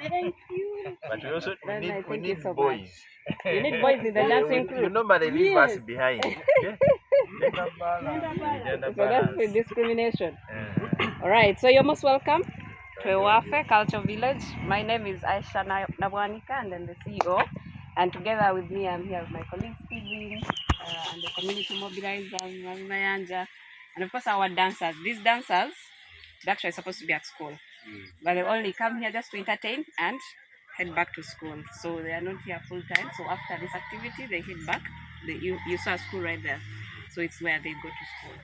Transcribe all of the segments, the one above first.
Thank you. But we also We need so boys. You need boys in the dancing crew. You normally leave us Yes. behind. Yeah. Gender balance. So that's the discrimination. All right. So you're most welcome to Ewaffe Culture Village. My name is Aisha Nabwanika, and I'm the CEO. And together with me, I'm here with my colleague Stephen and the community mobilizers, Mayanja, and of course our dancers. These dancers, they're actually supposed to be at school, but they only come here just to entertain and head back to school. So they are not here full time. So after this activity, they head back. You saw a school right there. So it's where they go to school.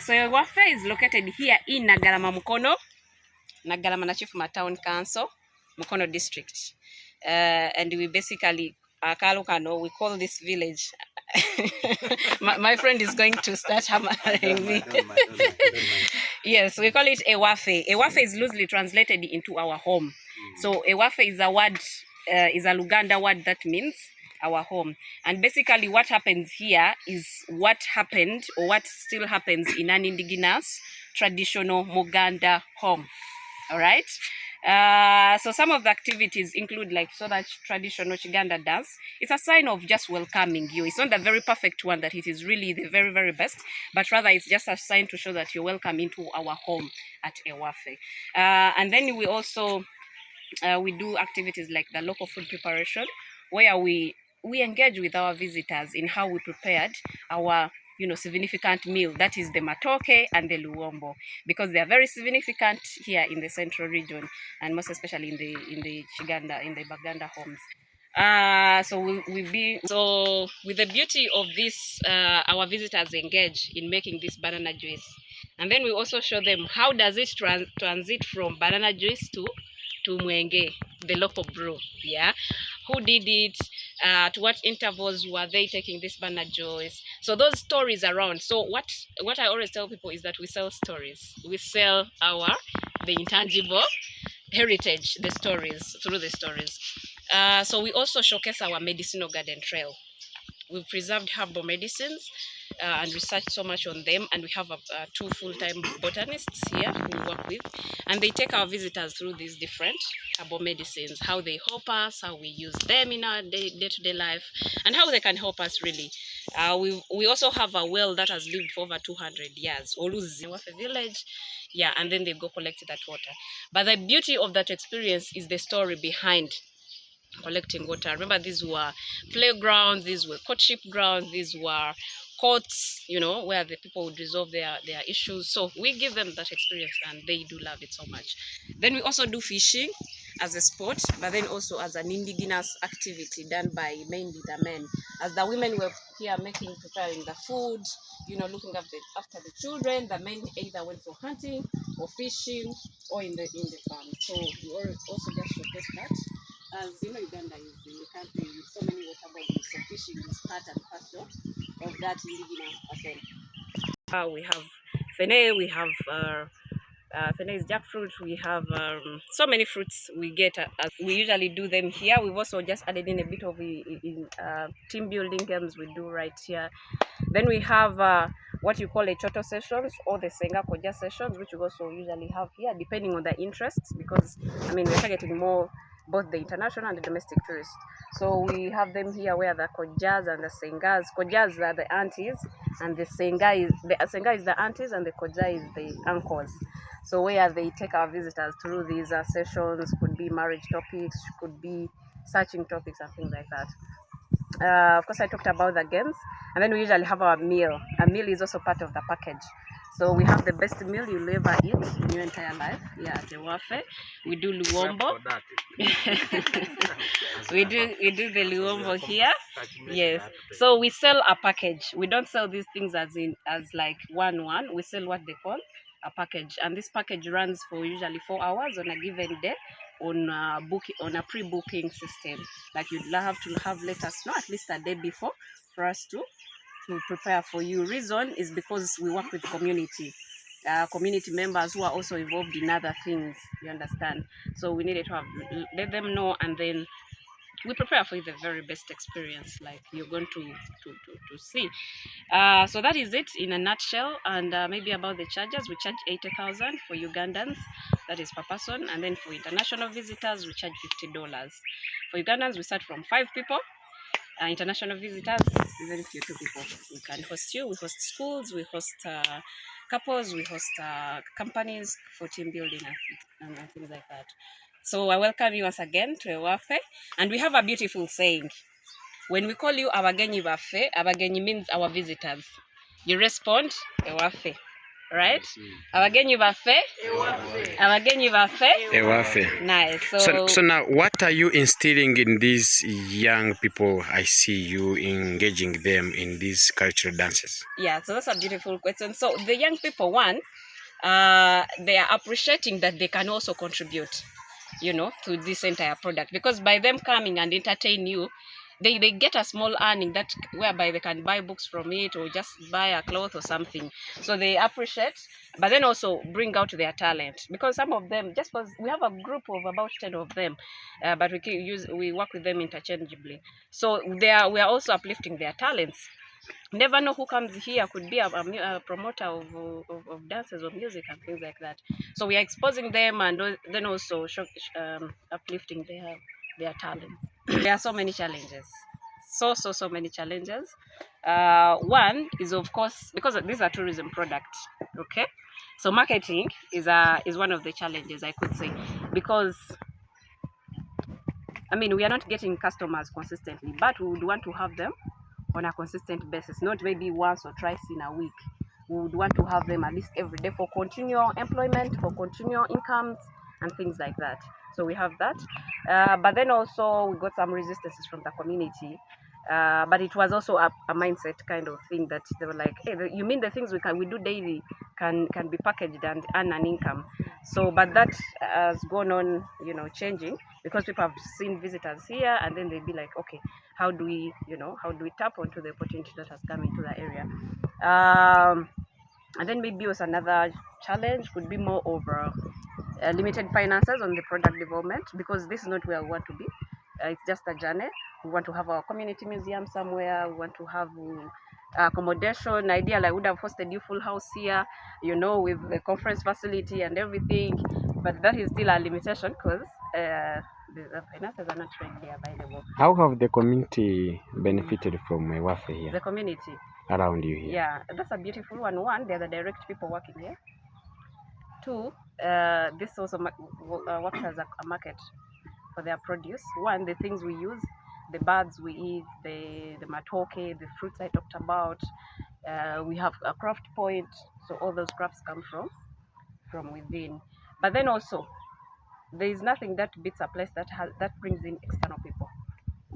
So Ewaffe is located here in Nagalama Mukono, Nagalama Nachifuma Town Council, Mukono District. And we basically, Kalukano, we call this village. my friend is going to start hammering me. Yes, we call it Ewaffe. Ewaffe is loosely translated into our home. So Ewaffe is a word, is a Luganda word that means our home. And basically what happens here is what happened or what still happens in an indigenous traditional Muganda home. All right. So some of the activities include like so that traditional Chiganda dance. It's a sign of just welcoming you. It's not the very perfect one that it is really the very, very best, but rather it's just a sign to show that you're welcome into our home at Ewaffe. And then we also we do activities like the local food preparation, where we engage with our visitors in how we prepared our significant meal, that is the matoke and the luombo, because they are very significant here in the central region, and most especially in the Chiganda, in the Baganda homes. So with the beauty of this, our visitors engage in making this banana juice, and then we also show them how does it transit from banana juice to mwenge, the local brew. Yeah, who did it? At what intervals were they taking this banana juice? So those stories around. So what I always tell people is that we sell stories. We sell the intangible heritage, the stories, through the stories. So we also showcase our medicinal garden trail. We've preserved herbal medicines and researched so much on them, and we have two full-time botanists here who we work with, and they take our visitors through these different herbal medicines, how they help us, how we use them in our day-to-day life, and how they can help us really. We also have a well that has lived for over 200 years, Oluzi Ewaffe village, yeah, and then they go collect that water. But the beauty of that experience is the story behind collecting water. Remember, these were playgrounds, these were courtship grounds, these were courts, where the people would resolve their issues. So we give them that experience, and they do love it so much. Then we also do fishing as a sport, but then also as an indigenous activity done by mainly the men. As the women were here preparing the food, looking after the children, the men either went for hunting or fishing or in the farm. So we also just showcase that. As Uganda is a country with so many water bodies, so fishing is part and parcel of that indigenous person. We have fene, we have fene is jackfruit, we have so many fruits we get. We usually do them here. We've also just added in a bit of team building games we do right here. Then we have what you call a choto sessions or the senga koja sessions, which we also usually have here, depending on the interests, because we're targeting more both the international and the domestic tourists. So we have them here where the kojas and the sengas. Kojas are the aunties, and the senga is the aunties, and the koja is the uncles. So where they take our visitors through these sessions, could be marriage topics, could be searching topics and things like that. Of course, I talked about the games, and then we usually have our meal. A meal is also part of the package. So we have the best meal you'll ever eat in your entire life. Yeah, at Ewaffe. We do luombo. we do the luombo here. Yes. So we sell a package. We don't sell these things as like one. We sell what they call a package, and this package runs for usually 4 hours on a given day on a pre-booking system. Like you'd have to let us know at least a day before for us to prepare for you. Reason is because we work with community members who are also involved in other things, you understand. So we needed to let them know, and then we prepare for the very best experience like you're going to see. So that is it in a nutshell. And maybe about the charges, we charge 80,000 for Ugandans, that is per person, and then for international visitors we charge $50. For Ugandans we start from 5 people. International visitors, even if you're 2 people, we can host you. We host schools, we host couples, we host companies for team building and things like that. So I welcome you once again to Ewaffe, and we have a beautiful saying. When we call you abagenyi means our visitors. You respond, Ewaffe, right? Abagenyi baffe, abagenyi baffe, Ewaffe. nice. So now, what are you instilling in these young people? I see you engaging them in these cultural dances. Yeah, so that's a beautiful question. So the young people, one, they are appreciating that they can also contribute, to this entire product, because by them coming and entertain you, they get a small earning that whereby they can buy books from it or just buy a cloth or something. So they appreciate, but then also bring out their talent, because some of them, just because we have a group of about 10 of them, but we work with them interchangeably. So we are also uplifting their talents. Never know who comes here, could be a promoter of dances or music and things like that. So we are exposing them and then also uplifting their talent. There are so many challenges, so many challenges. One is, of course, because these are tourism products, okay, so marketing is one of the challenges, I could say, because we are not getting customers consistently, but we would want to have them on a consistent basis, not maybe once or twice in a week. We would want to have them at least every day for continual employment, for continual incomes and things like that. So we have that. But then also we got some resistances from the community. But it was also a mindset kind of thing, that they were like, hey, you mean the things we do daily can be packaged and earn an income? So, but that has gone on, changing, because people have seen visitors here, and then they'd be like, okay, how do we tap onto the opportunity that has come into the area? And then maybe also another challenge could be more over limited finances on the product development, because this is not where we want to be. It's just a journey. We want to have our community museum somewhere. We want to have accommodation. Ideally, I would have hosted you full house here, with the conference facility and everything. But that is still a limitation, because the finances are not readily available. How have the community benefited from Ewaffe here? The community around you here? Yeah, that's a beautiful one. One, they're the direct people working here. Two, this also works as a market for their produce. One, the things we use, the birds we eat, the matoke, the fruits I talked about. We have a craft point, so all those crafts come from within. But then also, there is nothing that beats a place that brings in external people.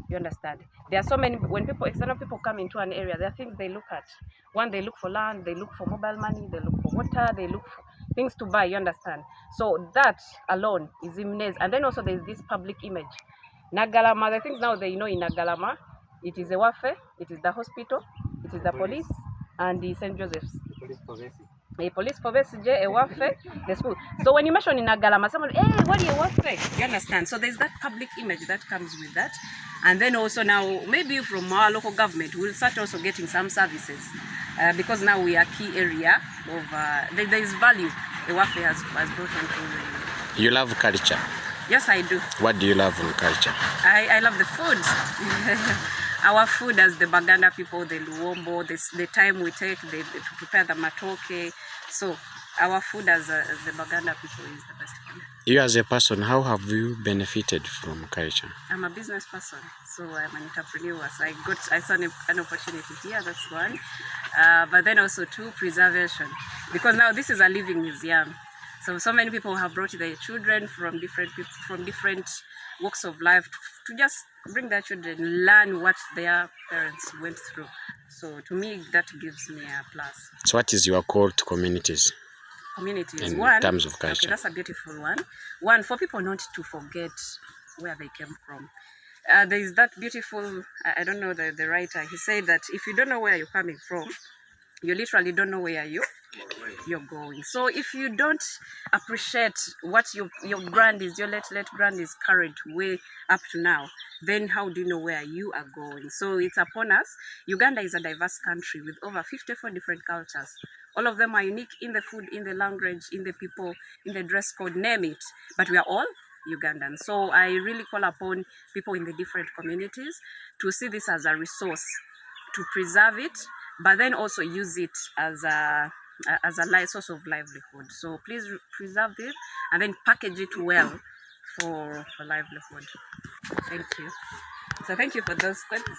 You understand? There are so many, when external people come into an area, there are things they look at. One, they look for land, they look for mobile money, they look for water, they look for things to buy, you understand? So that alone is immense. And then also there's this public image. Nagalama, the things now they know in Nagalama, it is Ewaffe, it is the hospital, it is the police, and the St. Joseph's. A police police Ewaffe, the school. So when you mention in Nagalama, someone, hey, what do you Ewaffe? You understand? So there's that public image that comes with that. And then also now, maybe from our local government, we'll start also getting some services, because now we are key area of, there is value Ewaffe has brought into the... You love culture? Yes, I do. What do you love in culture? I love the food. Our food as the Baganda people, the Luombo, the time we take to prepare the matoke. So our food as the Baganda people is the best food. You as a person, how have you benefited from culture? I'm a business person, so I'm an entrepreneur. So I saw an opportunity here, that's one. But then also two, preservation. Because now this is a living museum. So many people have brought their children from different walks of life to just bring their children, learn what their parents went through. So to me, that gives me a plus. So what is your call to communities? Communities. In one, terms of culture. Okay, that's a beautiful one. One, for people not to forget where they came from. There is that beautiful, I don't know the writer, he said that if you don't know where you're coming from, you literally don't know where you're going. So if you don't appreciate what your grand is, your late grand is carried way up to now, then how do you know where you are going? So it's upon us. Uganda is a diverse country with over 54 different cultures. All of them are unique in the food, in the language, in the people, in the dress code, name it. But we are all Ugandan. So I really call upon people in the different communities to see this as a resource, to preserve it, but then also use it as a source of livelihood. So please preserve it and then package it well for livelihood. Thank you. So thank you for those questions.